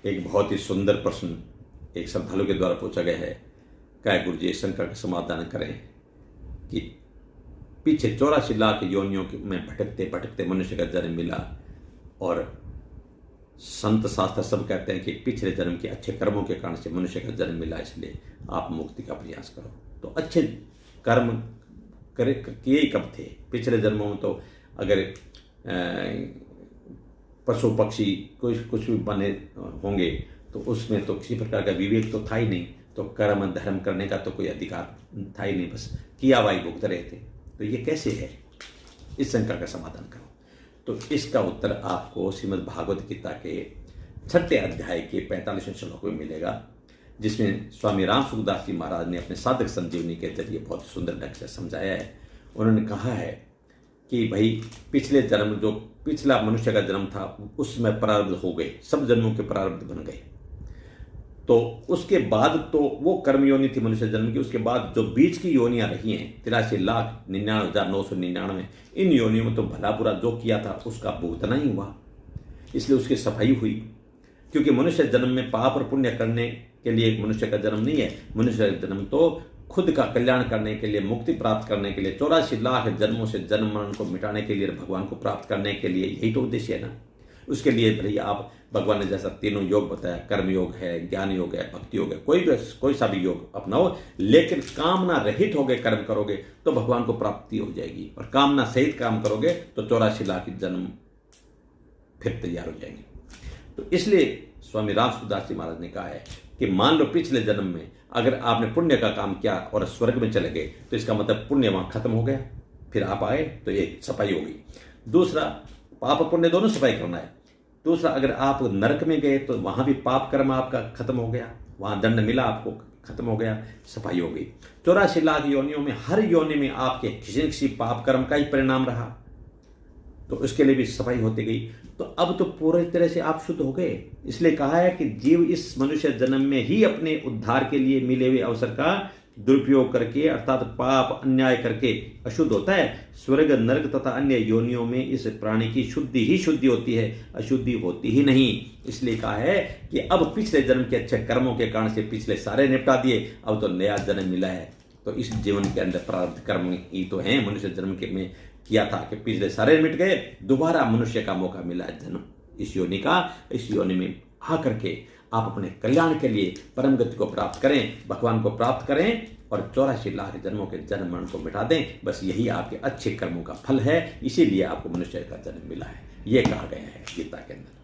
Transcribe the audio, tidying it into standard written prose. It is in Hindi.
एक बहुत ही सुंदर प्रश्न एक श्रद्धालु के द्वारा पूछा गया है। क्या गुरु जी शंकर का समाधान करें कि पीछे 84 लाख योनियों में भटकते भटकते मनुष्य का जन्म मिला, और संत शास्त्र सब कहते हैं कि पिछले जन्म के अच्छे कर्मों के कारण से मनुष्य का जन्म मिला, इसलिए आप मुक्ति का प्रयास करो। तो अच्छे कर्म करे किए कब थे? पिछले जन्मों में तो अगर पशु पक्षी कुछ भी बने होंगे तो उसमें तो किसी प्रकार का विवेक तो था ही नहीं, तो कर्म धर्म करने का तो कोई अधिकार था ही नहीं, बस किया वाई भुगत रहे थे। तो ये कैसे है? इस शंका का समाधान करो। तो इसका उत्तर आपको श्रीमद् भागवत गीता के 6 अध्याय के 45वें श्लोक में मिलेगा, जिसमें स्वामी राम सुखदास जी महाराज ने अपने साधक संजीवनी के जरिए बहुत सुंदर ढंग से समझाया है। उन्होंने कहा है कि भाई पिछले जन्म जो पिछला मनुष्य का जन्म था उसमें प्रारब्ध हो गए, सब जन्मों के प्रारब्ध बन गए। तो उसके बाद तो वो कर्म योनि थी मनुष्य जन्म की, उसके बाद जो बीच की योनियां रही हैं 83,99,999, इन योनियों में तो भला बुरा जो किया था उसका भुगतना ही हुआ, इसलिए उसकी सफाई हुई। क्योंकि मनुष्य जन्म में पाप और पुण्य करने के लिए मनुष्य का जन्म नहीं है। मनुष्य का जन्म तो खुद का कल्याण करने के लिए, मुक्ति प्राप्त करने के लिए, 84 लाख जन्मों से जन्म मरण को मिटाने के लिए, भगवान को प्राप्त करने के लिए, यही तो उद्देश्य है ना। उसके लिए भैया आप भगवान ने जैसा तीनों योग बताया, कर्म योग है, ज्ञान योग है, भक्ति योग है, कोई सा भी योग अपनाओ, लेकिन कामना रहित होकर कर्म करोगे तो भगवान को प्राप्ति हो जाएगी, और कामना सहित काम करोगे तो 84 लाख जन्म फिर तैयार हो जाएंगे। तो इसलिए स्वामी राम सुखदास जी महाराज ने कहा है कि मान लो पिछले जन्म में अगर आपने पुण्य का काम किया और स्वर्ग में चले गए तो इसका मतलब पुण्य वहां खत्म हो गया, फिर आप आए तो ये सफाई होगी। दूसरा, पाप पुण्य दोनों सफाई करना है। दूसरा, अगर आप नरक में गए तो वहां भी पाप कर्म आपका खत्म हो गया, वहां दंड मिला आपको, खत्म हो गया, सफाई हो गई। 84 लाख योनियों में हर योनि में आपके किसी न किसी पाप कर्म का ही परिणाम रहा, तो उसके लिए भी सफाई होती गई। तो अब तो पूरी तरह से आप शुद्ध हो गए। इसलिए कहा है कि जीव इस मनुष्य जन्म में ही अपने उद्धार के लिए मिले हुए अवसर का दुरुपयोग करके, अर्थात पाप अन्याय करके अशुद्ध होता है। स्वर्ग नरक तथा अन्य योनियों में इस प्राणी की शुद्धि ही शुद्धि होती है, अशुद्धि होती ही नहीं। इसलिए कहा है कि अब पिछले जन्म के अच्छे कर्मों के कारण से पिछले सारे निपटा दिए, अब तो नया जन्म मिला है। तो इस जीवन के अंदर प्रारब्ध कर्म ही तो है, मनुष्य जन्म के में किया था कि पिछले सारे मिट गए, दोबारा मनुष्य का मौका मिला है जन्म इस योनि का। इस योनि में आकर के आप अपने कल्याण के लिए परम गति को प्राप्त करें, भगवान को प्राप्त करें और 84 लाख जन्मों के जन्म मरण को मिटा दें। बस यही आपके अच्छे कर्मों का फल है, इसीलिए आपको मनुष्य का जन्म मिला है, ये कहा गया है गीता के अंदर।